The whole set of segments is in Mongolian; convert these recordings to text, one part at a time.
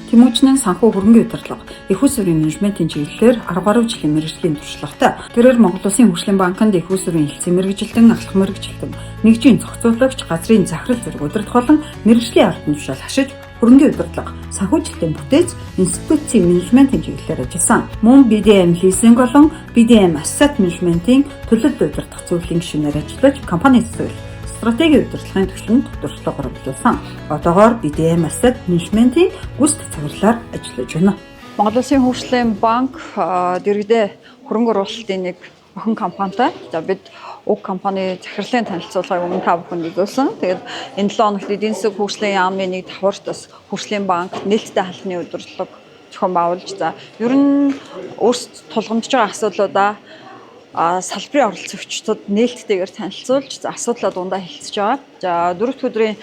Тэмүүжнэн санхүү хөрөнгөний удирдлага, их усурын менежментийн чиглэлээр 10 гаруй жилийн мэргэжлийн туршлагатай. Тэрээр Монгол Улсын хөгжлийн банкнд их усурын хэлтсийн мэргэжилтэн, ахлах мэргэжилтэн, нэгжийн зохицуулагч, газрын захирал зэрэг удирдах болон мэргэжлийн ард түмшил хашиж хөрөнгөний удирдлага, санхүүжилтийн бүтээц, институцийн менежментийн чиглэлээр ажилласан. Мөн BDM лизинг болон BDM asset management-ийн төлөлд удирдах зүйлийн гишүүнээр ажиллаж, компани зүйл стратегийн удирдлагын түвшинд докторлогоор оруулсан. Одоогоор BDM asset management-ийн гүйцэтгэх цагаарлаар ажиллаж байна. Монгол Улсын хөгжлийн банк дэргэдээ хөрөнгө оруулалтын нэг охин компанитай. За бид уг компани захирлын танилцуулгыг өмнө та бүхэнд үзүүлсэн. Тэгээд энэ 7 хоногт эдийн засаг хөгжлийн яамны нэг давхарт бас хөгжлийн банк нээлттэй халахны удирдлага зохион байгуулж за ер нь өөрсдөд тулгамдж байгаа асуудлуудаа салбарын оролцогчдод нээлттэйгээр танилцуулж асуудлаа дундаа хэлцэж байгаа. За дөрөвт өдрийн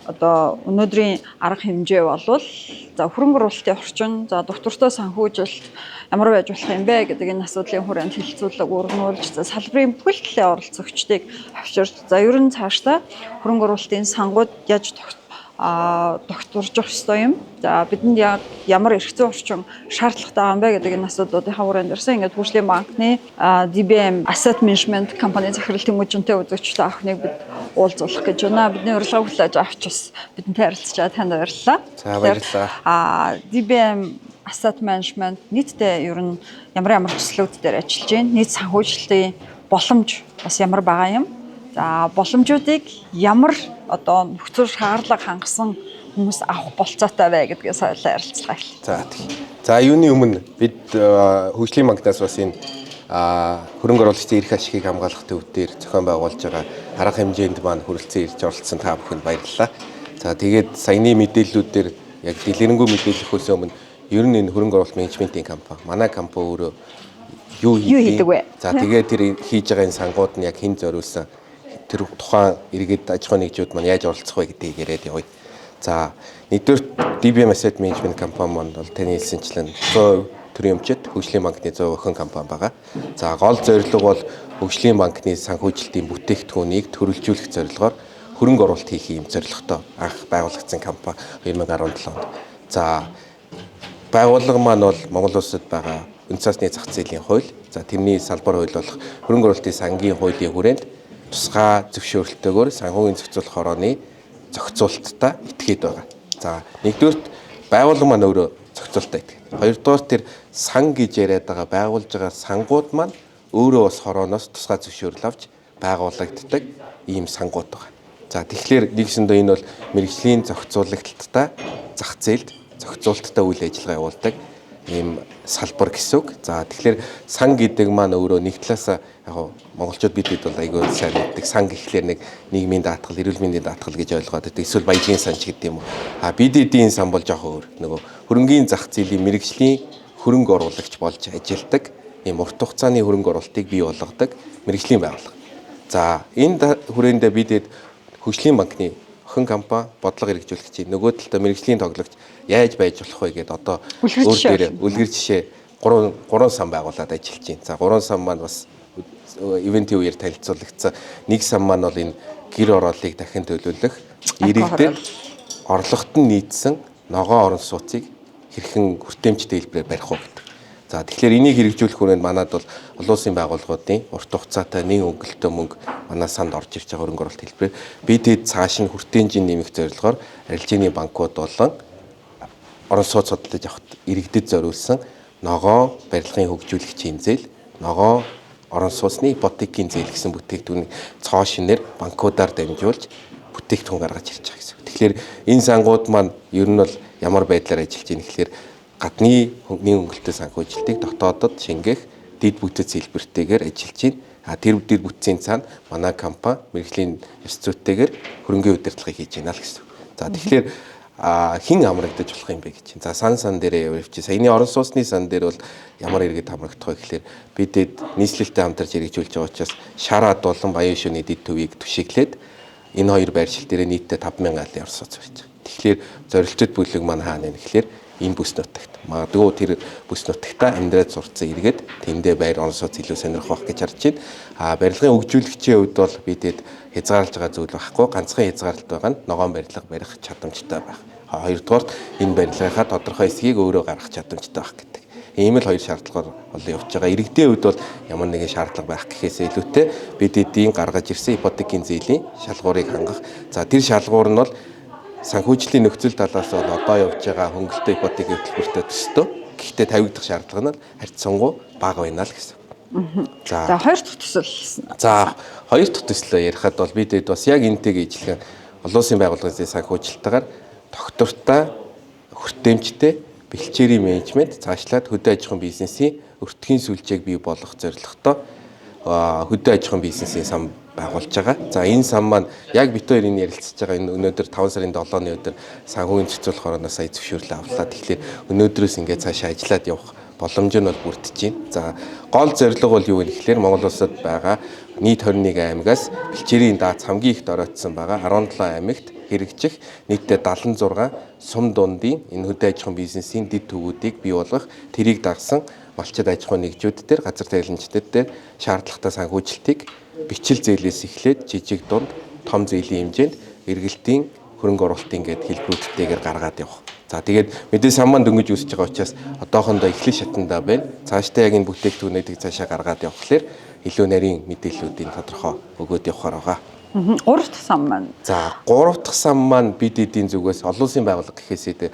өнөөдрийн арга хэмжээ болвол за хөрөнгө оруулалтын орчин, за доктортой санхүүжилт ямар байж болох юм бэ гэдэг энэ асуудлын хүрээнд хэлэлцүүлэг өргөнүүлж за салбарын бүхэл талын оролцогчдыг авчирч за ер нь цаашдаа хөрөнгө оруулалтын сангууд яаж докторж явах ёстой юм. За бидэнд ямар эрх зүйн орчин шаардлагатай байгаа юм бэ гэдэг энэ асуудлуудын хүрээнд ирсэн. Ингээд хөгжлийн банкны DBM Asset Management компани захирал Тэмүүжнтэй үзэгчтэй ахныг бид уулзуулах гэж байна. Бидний урилга хүлээж авч бас бидэнтэй харилцаж танд баярлалаа. За баярлалаа. DBM Asset Management нийтдээ ер нь ямар төслүүд дээр ажиллаж байна. Нийт санхүүжилтийн боломж бас ямар байгаа юм. За боломжуудыг ямар нөхцөл шаардлага хангасан хүмүүс авах болцоотой вэ гэдгээс ойлоо ярилцлаа эхэллээ. За юуны өмнө бид хөгжлийн банкнаас бас энэ хөрөнгө оруулалтын эрх ашигыг хамгаалах төвдөр зохион байгуулж байгаа арга хэмжээнд маань хүрэлцэн ирж оролцсон та бүхэнд баярлалаа. За тэгээд саяны мэдээллүүдээр яг дэлгэрэнгүй мэдээллөхөөс өмнө ер нь энэ хөрөнгө оруулалт менежментийн компани манай компани өөрөө юу хийдэг вэ? За тэгээд тэр хийж байгаа энэ сангууд нь яг хэн зориулсан тэр тухайн иргэд аж ахуйн нэгжүүд маань яаж оролцох вэ гэдгийг яриад явъя. За нэгдүгээр DBM Asset Management компани маань бол таны хэлсэнчлэн 100% төрийн өмчит хөгжлийн банкны 100% охин компани байгаа. За гол зорилго бол хөгжлийн банкны санхүүжилтийн бүтээгдэхүүнийг төрөлжүүлэх зорилгоор хөрөнгө оруулалт хийх юм зорилготой анх байгуулагдсан компани 2017 онд. За байгууллага маань бол Монгол улсад байгаа үндэс цасны зах зээлийн хууль, за тэрний салбар хууль болох хөрөнгө оруулалтын сангийн хуулийн хүрээнд тусгай зөвшөөрлөлтөөр санхүүгийн зохицуулах хорооны зохицуулалттай этгээд байгаа. За нэгдүгээрт байгууллага маань өөрөө зохицуулалттай этгээд. Хоёрдугаар тэр сан гэж яриад байгаа байгуулж байгаа сангууд маань өөрөө бас хорооноос тусгай зөвшөөрөл авч байгуулагддаг ийм сангууд байгаа. За тэгэхээр нэгсэндээ энэ бол мэргэжлийн зохицуулагттай зах зээлд зохицуулалттай үйл ажиллагаа явуулдаг ийм салбар гэсэн үг. За тэгэхээр сан гэдэг маань өөрөө нэг талаас яг монголчууд бидэд бол айгүй сайн мэддэг. Сан гэхлээр нэг нийгмийн даатгал, эрүүл мэндийн даатгал гэж ойлгоод байдаг. Эсвэл баялагын сан ч гэдэг юм уу. BDD-ийн сан бол жоохон өөр. Нөгөө хөрөнгийн зах зээлийн мэргэжлийн хөрөнгө оруулагч болж ажилдаг ийм урт хугацааны хөрөнгө оруулалтыг бий болгодог мэргэжлийн байгууллага. За энэ хүрээндээ бидэд хөгжлийн банкны охин компани бодлого хэрэгжүүлэгчийн нөгөө талдаа мэргэжлийн тоглогч яаж байж болох вэ гэдээ одоо үлгэр жишээ 3 сан байгуулад ажиллаж байна. За 3 сан маань бас ивентийн үеэр танилцуулагдсан. Нэг сан маань бол энэ гэр ороолыг дахин төлөвлөх, иргэдэд орлогот нь нийцсэн ногоон орон сууцыг хэрхэн хүртээмжтэй хэлбэрээр барих уу гэдэг. За тэгэхээр энийг хэрэгжүүлэх хүрээнд манад бол олон улсын байгууллагуудын урт хугацаатай нэг өнгөлтөө мөнгө манай санд орж ирж байгаа хөрөнгө оруулалт хэлбэрээр бидэд цааш нь хүртээмжийн нэмэх зорилгоор арилжааны банкуд болон орон сууц судалж авахд иргэдэд зориулсан ногоон барилгын хөгжүүлэгчийн зээл, ногоон орон сууцны ипотекийн зээл гэсэн бүтээгдэхүүнийг цоо шинээр банкудаар дамжуулж бүтээгдэхүүн гаргаж ирж байгаа гэсэн. Тэгэхээр энэ сангууд маань ер нь бол ямар байдлаар ажиллаж байна гэхээр гадны нийгэм хөнгөлөлтөй санхүүжилтийг дотоодод шингээх дэд бүтц хэлбэртэйгээр ажиллаж байна. Тэр дэд бүтцийн цаана манай компани мэргэжлийн ёс зүйтэйгээр хөрөнгөний удирдлагыг хийж байна л гэсэн. За тэгэхээр хэн хамрагдаж болох юм бэ гэж. За сан дээрээ явуулчих. Саяны орон сууцны сан дээр бол ямар иргэд хамрагдах вэ гэхээр бидэд нийслэлтэй хамтарч хэрэгжүүлж байгаа учраас шараад болон баян шөнийн дэд төвийг түшиглээд энэ хоёр байршил дээр нийтдээ 5,000 айлын орон сууц барьж байгаа. Тэгэхээр зорилттой бүлэг маань хаана вэ гэхээр энэ бүс нутагт. Магадгүй тэр бүс нутагтаа амьдраад сурцсан иргэд тэндээ байр орон сууц илүү сонирхох байх гэж харж байна. Барилгын хөгжүүлэгчийн хувьд бол бидэд хязгаарлаж байгаа зүйл байхгүй. Ганцхан хязгаарлалт байгаа нь ногоон барилга барих чадамжтай байх. Хоёрдугаарт энэ барилгынхаа тодорхой хэсгийг өөрөө гаргах чадамжтай байх гэдэг. Ийм л хоёр шаардлагаар бол явж байгаа. Иргэдийн хувьд бол ямар нэгэн шаардлага байх гэхээс илүүтэй бид эдийн гаргаж ирсэн ипотекийн зээлийн шалгуурыг хангах. За тэр шалгуур нь бол санхүүжлийн нөхцөл талаас бол одоо явж байгаа хөнгөлөлтөө ипотекийн хөтөлбөртэй төстэй. Гэхдээ тавигдах шаардлага нь харьцангуй бага байна л гэсэн. За хоёр дахь төсөл. За хоёр дахь төслөө ярихад бол бид бас яг энэтэйг ижилхэн олон улсын байгууллагын санхүүжилтээр тогтвортой, хүртээмжтэй бэлчээрийн менежмент цаашлаад хөдөө аж ахуйн бизнесийн өртгийн сүлжээг бий болгох зорилготой хөдөө аж ахуйн бизнесийн сан байгуулж байгаа. За энэ сан маань яг бит хоёрын ярилцж байгаа энэ өнөөдөр 5 сарын 7-ны өдөр санхүүгийн зохицуулах орноос сая зөвшөөрлөө авлаа. Тэгэхээр өнөөдрөөс ингээд цаашаа ажиллаад явах боломж нь бол бүрдэж байна. За гол зорилго бол юу вэ гэхээр Монгол улсад байгаа нийт 21 аймагаас бэлчээрийн дац хамгийн их доройтсон байгаа 17 аймагт хэрэгжих нийтдээ 76 сум дундын энэ хөдөө аж ахуйн бизнесийн дэд төвүүдийг бий болгох тэрийг дагсан малчид аж ахуйн нэгжүүд дээр газар тариаланчдад дээр шаардлагатай санхүүжилтийг бичил зээлээс эхлээд жижиг дунд том зээлийн хэмжээнд эргэлтийн хөрөнгө оруулалтын гээд хэлбэрүүдтэйгээр гаргаад явах. За тэгээд мэдээ сан маань дөнгөж үүсэж байгаа учраас одоохондоо эхлэх шатндаа байна. Цаашдаа яг энэ бүтээгдэхүүнүүдийг цаашаа гаргаад явхлаар илүү нарийн мэдээллүүдийн тодорхой өгөөд явахаар байгаа. 3 дахь сан маань. За 3 дахь сан маань бид эдийн зүгээс олон улсын байгууллага гэхээсээ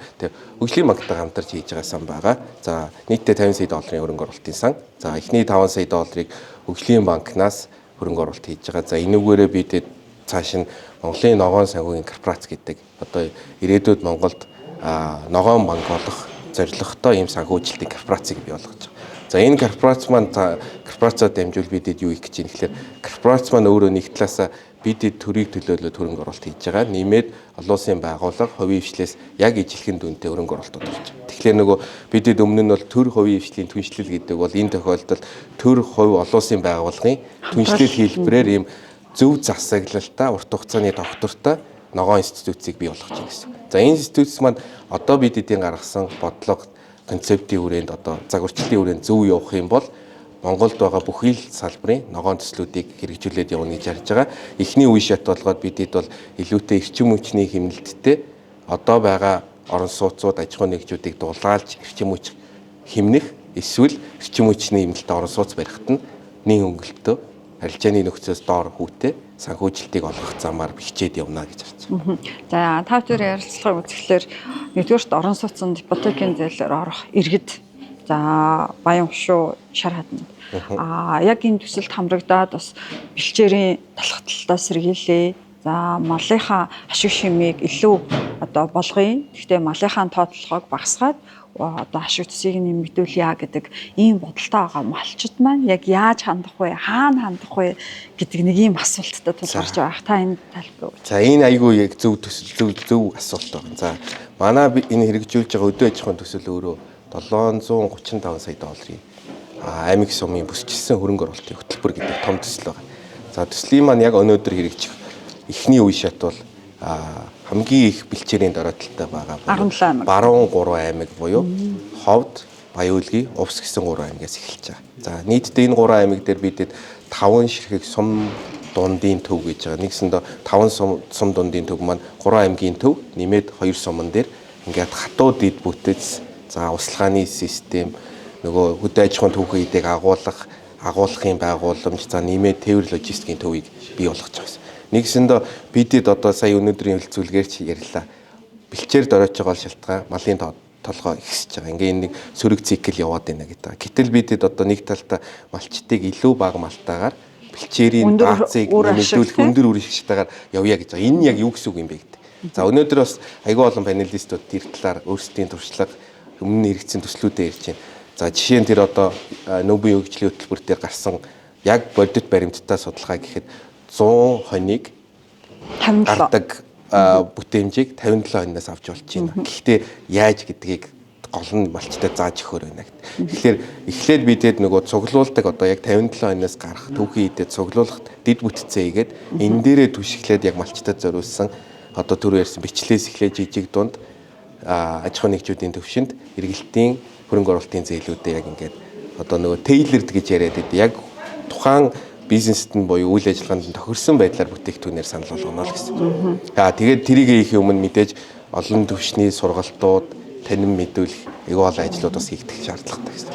хөгжлийн банктай хамтарч хийж байгаа сан байгаа. За нийтдээ 50 сая долларын хөрөнгө оруулалтын сан. За эхний 5 сая долларыг хөгжлийн банкнаас хөрөнгө оруулалт хийж байгаа. За энүүгээрээ бид цааш нь Монголын ногоон санхүүгийн корпорац гэдэг одоо ирээдүйд Монголд ногоон банк болох зорилготой ийм санхүүжилтийн корпорацийг бий болгож байгаа. За энэ корпорац маань корпорацаа дамжуул бидэд юу их гэж юм гэхээр корпорац маань өөрөө нэг талаасаа бидэд төрийг төлөөлөд хөрөнгө оруулалт хийж байгаа. Нэмээд олон улсын байгууллага хувийн хвшлээс яг ижилхэн дүнтэй хөрөнгө оруулалтууд болж байгаа. Тэгэхээр нөгөө бидэд өмнө нь бол төр хувийн хвшлийн түншлэл гэдэг бол энэ тохиолдолд төр хувь олон улсын байгууллагын түншлэл хэлбэрээр ийм зөв засаглалтаа урт хугацааны доктортой ногоон институцийг бий болгож байна гэсэн. За энэ институц маань одоо бид эдийн гаргасан бодлого концептийн хүрээнд одоо загварчлалын хүрээнд зөв явах юм бол Монголд байгаа бүхий л салбарын ногоон төслүүдийг хэрэгжүүлээд явна гэж харж байгаа. Эхний үе шат болгоод бидэд бол илүүтэй эрчим хүчний хэмнэлттэй одоо байгаа орон сууцууд аж ахуйн нэгжүүдийг дулгаалж эрчим хүч хэмнэх эсвэл эрчим хүчний хэмнэлттэй орон сууц барихад нь нийт хөнгөлөлтөө арилжааны нөхцөөс доор хүүтэй санхүүжилтийг олгох замаар бичээд явна гэж харж байна. За та бүхэн ярилцлагыг үзэхлээр нэгдүгээрт орон сууцнд ипотекийн зээлээр орох иргэд за баян хушуу шар хадна. Яг энэ төсөлд хамрагдаад бас бэлчээрийн талхталтаа сэргийлээ. За малынхаа ашиг шимийг илүү одоо болгоё. Гэхдээ малынхаа тоотлогыг багасгаад одоо ашиг төсийг нэмэгдүүлье гэдэг ийм бодолтой байгаа малчид маань яг яаж хандах вэ? Хаана хандах вэ гэдэг нэг ийм асуулттай тулгарч байгаа. Та энэ талбар. За энэ айгүй яг зөв төсөл зөв асуулт байна. За манай энэ хэрэгжүүлж байгаа өдөө аж ахуйн төсөл өөрөө 735 сая долларын аймаг сумын бүсчилсэн хөрөнгө оруулалтын хөтөлбөр гэдэг том төсөл байна. За төслийн маань яг өнөөдөр хэрэгжих эхний үе шат бол хамгийн их бэлчээрийн дороотолтой байгаа баруун 3 аймаг буюу Ховд, Баян-Улгийн, Увс гэсэн 3 аймагаас эхэлж байгаа. За нийтдээ энэ 3 аймаг дээр бидэд 5 ширхэг сум дундын төв гэж байгаа. Нэгсэндээ 5 сум дундын төв маань 3 аймгийн төв нэмээд 2 суман дээр ингээд хатуу дэд бүтэц, за услахааны систем, нөгөө хөдөө аж ахуйн төвхөйдийг агуулгын байгууламж, за нэмээд тээвэр логистикийн төвийг бий болгож байгаа. Нэгсэндээ бидэд одоо сая өнөөдрийн хэлцүүлгээр чи ярьлаа. Бэлчээр дороож байгаа шалтгаан малын толгой ихсэж байгаа. Ингээ нэг сөрөг цикл яваад байна гэдэг. Гэтэл бидэд одоо нэг талдаа малчтыг илүү бага малтаагаар бэлчээрийн даацыг нэмэгдүүлэх өндөр үр ашигтайгаар явъя гэж байгаа. Энэ яг юу гэсэн үг юм бэ гэдэг. За өнөөдөр бас айгүй олон панелистууд тэр талаар өөрсдийн туршлага өмнө нь хэрэгцсэн төслүүдээ ярьж байна. За жишээ нь тэр одоо нөөбийн хөгжлийн хөтөлбөр дээр гарсан яг бодит баримттай судалгаа гэхэд 100 хоног гардаг бүтээмжийг 57 хоногоос авч болж байна. Гэхдээ яаж гэдгийг гол нь малчтай зааж өгөхөр байна гэдэг. Тэгэхээр эхлээд бидэд нөгөө цуглуулдаг одоо яг 57 хоногоос гарах түүхий идэд цуглуулах дэд бүтцээ игээд энэ дээрээ түшиглээд яг малчтад зориулсан одоо түр ярьсан бичлээс эхлээд жижиг дунд аж ахуйн нэгжүүдийн төвшөнд эргэлтийн хөрөнгө оруулалтын зээлүүдээ яг ингээд одоо нөгөө тейлерд гэж яриад байдаг. Яг тухайн бизнест нь буюу үйл ажиллагаанд нь тохирсон байдлаар бүтээгдэхүүнээр санал болгоно л гэсэн. Тэгээд тэрийг хийх өмнө мэдээж олон түвшний сургалтууд, танин мэдүүлэх аюул ажлууд бас хийгдэх шаардлагатай гэсэн.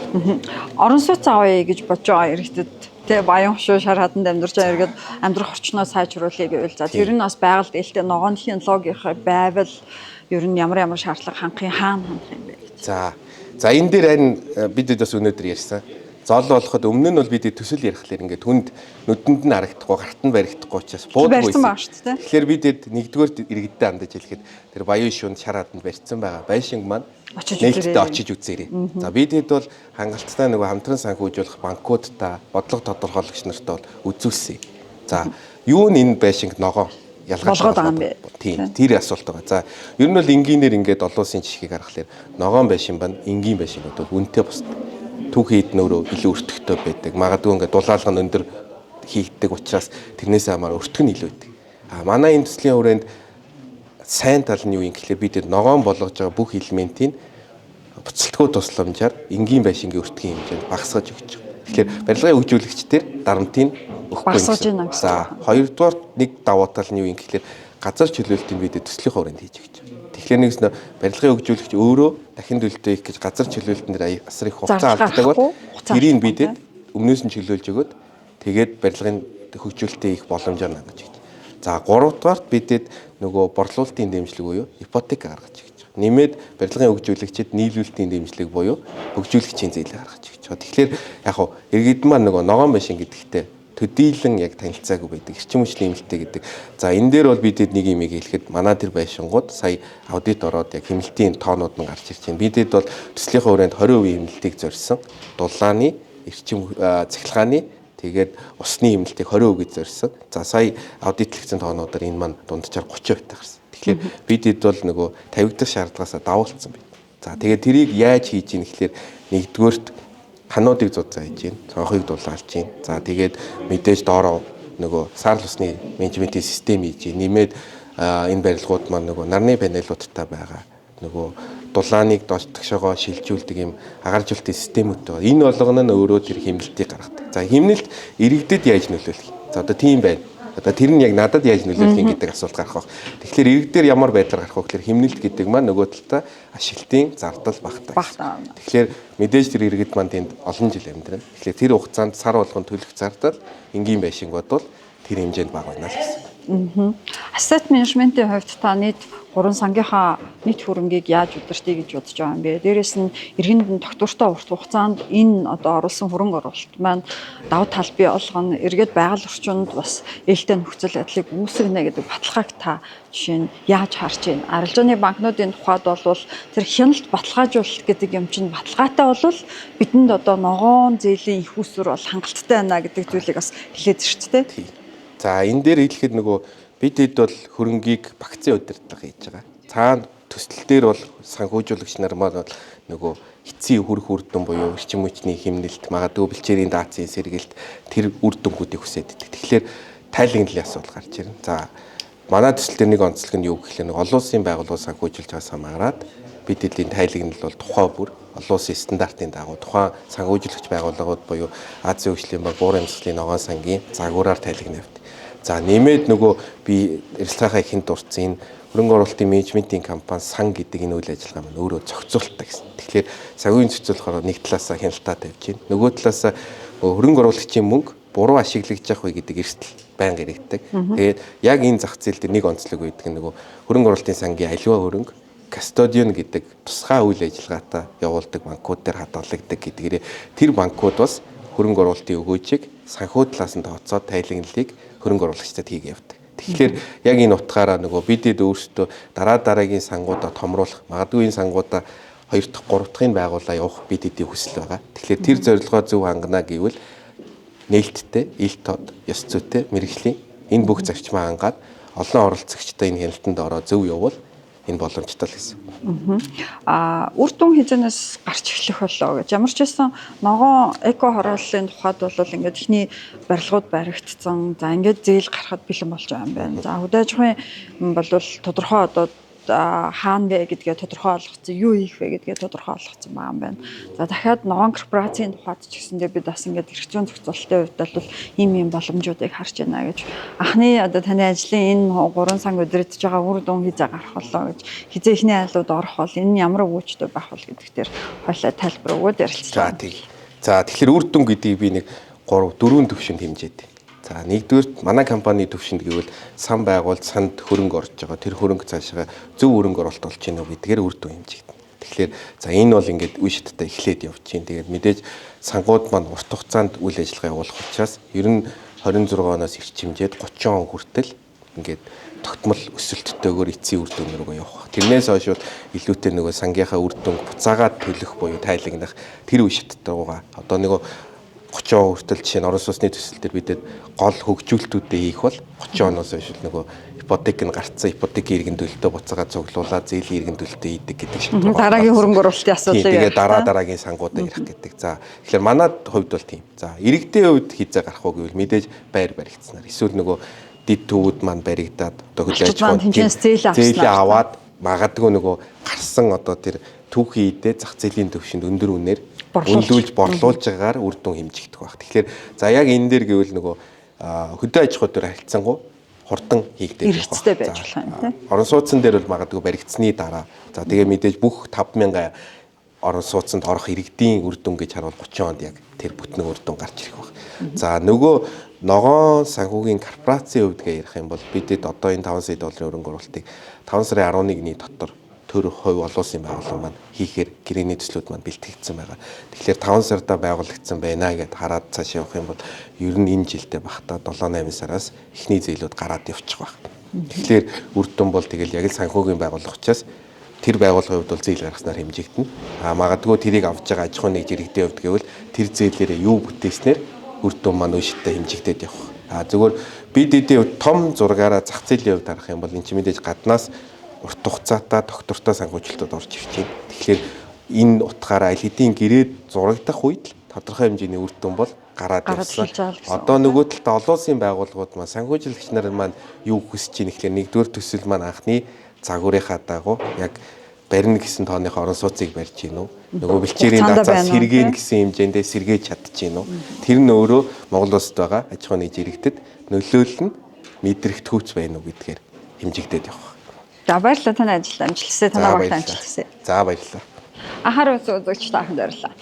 Орон сууц авъя гэж бодож байгаа иргэдэд тэ баян хошуу шар хатанд амьдарч байгаа иргэд амьдрах орчноо сайжруулъя гэвэл за тэр нь бас байгальд ээлтэй ногоон технологийн байвал ер нь ямар шаардлага хангахын хаана хандах юм бэ? За энэ дээр харин бид бас өнөөдөр ярьсан. Зол болоход өмнө нь бол бид төсөл ярихлаар ингээд хүнд нүдэнд нь харагдахгүй, гарт нь баригдахгүй учраас буудаггүй. Тэгэхээр бид нэгдүгээр иргэдэд хандаж хэлэхэд тэр баян шуунд шар хатанд барьсан байгаа байшинг маань нээлттэй очиж үзээрэй. За бидэд бол хангалттай нөгөө хамтран санхүүжүүлэх банкудтай, бодлого тодорхойлогч нартай бол үзүүлсэн. За юу нь энэ байшинг ногоо ялгаатай байгаа юм бэ? Тийм, тэр асуулт байгаа. За ер нь бол энгийнээр ингээд олон улсын жишгийг харахаар ногоон байшин байна, энгийн байшингууд бол үнэтэй босдог. Түүхийд нөрөө илүү өртөгтэй байдаг. Магадгүй ингээд дулаалга нь өндөр хийгддэг учраас тэрнээсээ хамааран өртөг нь илүү байдаг. Манай энэ төслийн хүрээнд сайн тал нь юу юм гэхлээр бид ногоон болгож байгаа бүх элементийн буцалтгүй тусламжаар энгийн байшингийн өртгийн хэмжээнд багасгаж өгч байгаа. Тэгэхээр барилгын хөгжүүлэгчдэр дарамтыг өгөхгүй юм. За хоёрдугаар нэг давуу тал нь юу юм гэхлээр газар чөлөөлтийг бид төслийн хүрээнд хийж өгч байгаа. Тэгэхээр нэгс барилгын хөгжүүлэгч өөрөө дахин төлөлтөө их гэж газар чөлөөлтөнд асар их хугацаа алддаг бол тэрийг бидэд өмнөөс нь чөлөөлж өгöd тэгээд барилгын хөгжүүлэлтээ их боломжоор хангаж өгч. За гуравдугаарт бидэд нөгөө борлуулалтын дэмжлэг буюу ипотек гаргаж өгч. Нэмээд барилгын хөгжүүлэгчид нийлүүлэлтийн дэмжлэг буюу хөгжүүлэгчийн зээлийг гаргаж өгч. Тэгэхээр яг хуу иргэд маань нөгөө ногоон байшин гэдэгтээ төдийлөн яг танилцаагүй байдаг. Эрчим хүчний эмнэлттэй гэдэг. За энэ дээр бол бидэд нэг юм хэлэхэд манай тэр байшингууд сая аудит ороод яг хэмнэлтийн тоонууд нь гарч ирж байна. Бидэд бол төслийнхээ хүрээнд 20% хэмнэлтийг зорьсон. Дулааны, эрчим цахилгааны тэгээд усны хэмнэлтийг 20% гэж зорьсон. За сая аудитлэгдсэн тоонуудаар энэ маань дунджаар 30% гарсан. Тэгэхээр бидэд бол нөгөө тавигдах шаардлагаасаа давуулсан байна. За тэгээд тэрийг яаж хийж ийн гэхлээр нэгдүгээрт хануудыг зузааж гин, цонхыг дулаалж гин. За тэгээд мэдээж доороо нөгөө саарл усны менежментийн систем хийж гин. Нэмээд энэ барилгууд маань нөгөө нарны панелуудтай байгаа. Нөгөө дулааныг доош тагшоогоо шилжүүлдэг юм агаржуулалтын системүүдтэй. Энэ болгоно нь өөрөө тэр хэмнэлтийг гаргадаг. За хэмнэлт иргэдэд яаж нөлөөлөх? За одоо тийм байна. Одоо тэр нь яг надад яаж нөлөөлөх юм гэдэг асуулт гарах баг. Тэгэхээр иргэдээр ямар байдлаар гарах вэ гэхээр хэмнэлт гэдэг маань нөгөө талдаа ашиглалтын зардал багтаа. Тэгэхээр мэдээж тэр иргэд маань тэнд олон жил амьдрна. Тэгэхээр тэр хугацаанд сар болгон төлөх зардал энгийн байшинг бодвол тэр хэмжээнд бага байна л гэсэн. Asset management-ийн хувьд та нийт 3 сангийнхаа нийт хөрөнгийг яаж удирдах гэж бодож байгаа юм бэ? Дээрээс нь иргэнд нь тогтвортой урт хугацаанд энэ одоо оруулсан хөрөнгө оруулалт маань давуу тал бий болгоно. Эргээд байгаль орчинд бас ээлтэй нөхцөл байдлыг үүсгэнэ гэдэг баталгааг та жишээ нь яаж харж байна? Арилжааны банкнуудын тухайд бол тэр хяналт баталгаажуулалт гэдэг юм чинь баталгаатай бол бидэнд одоо ногоон зээлийн их усүр бол хангалттай байна гэдэг зүйлийг бас хэлээд шүү дээ. За энэ дээр хэлэхэд нөгөө бидэд бол хөрөнгийг багцын удирдлага хийж байгаа. Цаана төсөл дээр бол санхүүжүүлэгч нар маань бол нөгөө эцсийн хүрх үр дүн буюу эрчим хүчний хэмнэлт, магадгүй бэлчээрийн даацын сэргэлт тэр үр дүнгуудыг хүсээд идэг. Тэгэхээр тайлагналын асуудал гарч ирнэ. За манай төсөл дээр нэг онцлог нь юу гэхлээр нэг олон улсын байгууллагууд санхүүжүүлж байгаас хамаарат бидэдлийн тайлагнал бол тухай бүр олон улсын стандартын дагуу тухайн санхүүжүүлэгч байгууллагууд буюу Азийн хөгжлийн банк, уур амьсгалын ногоон сангийн загвараар тайлагнав. За нэмээд нөгөө би ярилцлагаа ихэнд дурдсан энэ хөрөнгө оруулалтын менежментийн компани сан гэдэг энэ үйл ажиллагаа маань өөрөө зохицуултаа гэсэн. Тэгэхээр санхүүгийн зохицуулахаар нэг талаасаа хяналтаа тавьж байна. Нөгөө талаасаа хөрөнгө оруулагчийн мөнгө буруу ашиглагдаж явах вэ гэдэг эрсдэл байнга иргэдэг. Тэгээд яг энэ зах зээл дээр нэг онцлог байдаг нөгөө хөрөнгө оруулалтын сангийн аливаа хөрөнгө кастодиан гэдэг тусгай үйл ажиллагаатай явуулдаг банкуд дээр хадгалагддаг гэдгээрээ тэр банкуд бас хөрөнгө оруулалтын өгөөжийг санхүү талаас нь тооцоод тайлагналыг хөрөнгө оруулагчдад хийгээ явдаг. Тэгэхээр яг энэ утгаараа нөгөө бидэд өөрсдөө дараагийн сангуудаа томруулах, магадгүй энэ сангуудаа 2 дахь 3 дахьыг байгуулаа явах бидэдийн хүсэл байгаа. Тэгэхээр тэр зорилгоо зөв хангана гэвэл нээлттэй, ил тод, ёс зүйтэй, мэргэжлийн энэ бүх зарчмаа хангаад олон оролцогчтой энэ хяналтанд ороо зөв явуул энэ боломжтой л гэсэн. Үр дүн хязгаарнаас гарч эхлэх болоо гэж. Ямар ч байсан ногоон эко хорооллын тухайд бол ингээд ихний барилгууд баригдсан. За ингээд зээл гарахад бэлэн болж байгаа юм байна. За хөдөө аж ахуйн бол тодорхой одоо хаана вэ гэдгээ тодорхой болгоцсон, юу хийх вэ гэдгээ тодорхой болгоцсон байгаа юм байна. За дахиад ногоон корпорацийн тухайд ч гэсэндээ бид бас ингээд эрх зүйн зохицуулалтын хувьд бол ийм боломжуудыг харж байна гэж. Анхны одоо таны ажлын энэ 3 санг өдрөдж байгаа үр дүн хизээ гарах болоо гэж хизээ ихний айлууд орох бол энэ нь ямар өгөөжтэй байх бол гэдэг дээр хойлоо тайлбар өгөөд ярилцлаа. За тэгэхээр үр дүн гэдгийг би нэг 4 төвшөнд хэмжээд. За нэгдүгээр манай компани төвшөнд гэвэл сан байгуулалт санд хөрөнгө орж байгаа. Тэр хөрөнгө цаашаа зөв хөрөнгө оруулалт болж гинөө гэдгээр үр дүн хэмжигдэнэ. Тэгэхээр за энэ бол ингээд үе шаттай эхлээд явж байна. Тэгээд мэдээж сангууд маань урт хугацаанд үйл ажиллагаа явуулах учраас ер нь 26 оноос эрчимжээд 30 он хүртэл ингээд тогтмол өсөлттэйгээр эцсийн үр дүн рүү явах. Тэрнээс хойш бол илүүтэй нөгөө сангийнхаа үр дүнг буцаагаад төлөх буюу тайлагнах тэр үе шаттай байгаа. Одоо нөгөө 30 он хүртэл жишээ нь орон сууцны төсөл дээр бидэд гол хөгжүүлэлтүүдээ хийх бол 30 оноос хойш нөгөө ипотек нь гарцсан ипотекийн иргэн төлөлтөө буцаага цуглуулаад зээлийн иргэн төлөлтөө ийдэг гэдэг шалтгаан. Дараагийн хөрөнгө оруулалтын асуудлыг тэгээд дараагийн сангуудаа ярих гэдэг. За тэгэхээр манад хувьд бол тийм. За иргэдийн хувьд хизээ гарах уу гэвэл мэдээж байр баригдсанаар. Эсвэл нөгөө дид төвүүд маань баригдаад одоо хөл аж ахуйн зээлээ аваад магадгүй нөгөө гарсан одоо тэр түүхийн идэ зах зээлийн төвшөнд өндөр үнээр үнэлүүлж борлуулж байгаагаар үр дүн хэмжигдэх байх. Тэгэхээр за яг энэ дээр гэвэл нөгөө хөдөө аж ахуй дээр харилцангуй хурдан хийгдэх байх. Орон сууцсан дээр бол магадгүй баригдсны дараа за тэгээ мэдээж бүх 5000 орон сууцанд орох иргэдийн үр дүн гэж харуул 30 онд яг тэр бүтэн үр дүн гарч ирэх байх. За нөгөө ногоон санхүүгийн корпорацийн хувьд ярих юм бол бидэд одоо энэ 5 сая долларын хөрөнгө оруулалтыг 5 сарын 11-ний дотор төр хувь олон улсын байгууллага маань хийхээр гэрээний төслүүд маань бэлтгэгдсэн байгаа. Тэгэхээр 5 сарда байгуулагдсан байна гэдээ хараад цааш явах юм бол ер нь энэ жилдээ багтаа 7-8 сараас эхний зээлүүд гараад явчих байх. Тэгэхээр үр дүн бол тэгэл яг л санхүүгийн байгууллага учраас тэр байгууллагын хувьд бол зээл гаргаснаар хэмжигдэнэ. Магадгүй тэрийг авч байгаа аж ахуйн нэгж иргэдийн хувьд гэвэл тэр зээлээрээ юу бүтээснээр үр дүн маань өшөлтөй хэмжигдээд явах. Зөвхөн бид эдийн том зургаараа зах зээлийн хувьд харах юм бол энэ ч мэдээж гаднаас урт хугацаатай доктортой санхүүжилтүүд орж ирж байна. Тэгэхээр энэ утгаараа аль хэдийн гэрээд зурагдах үед тодорхой хэмжээний үр дүн бол гараад ирсэн. Одоо нөгөө талд олон улсын байгууллагууд маань санхүүжилэгч нар маань юу хүсэж байна гэхээр нэгдүгээр төсөл маань анхны загварынхаа дагуу яг барина гэсэн тооныхоо орон сууцыг барьж гин үү? Нөгөө бэлчээрийн даацаас сэргээн гэсэн хэмжээндээ сэргээж чадчих гин үү? Тэр нь өөрөө Монгол улсад байгаа аж ахуйн нэгж иргэдэд нөлөөлөл нь мэдрэх төвч байна уу гэдгээр хэмжигдээд явах. За баярлалаа таны ажилд амжилтсаа танаа багт амжилтсаа. За баярлалаа. Ахаар үзэгч тааханд баярлалаа.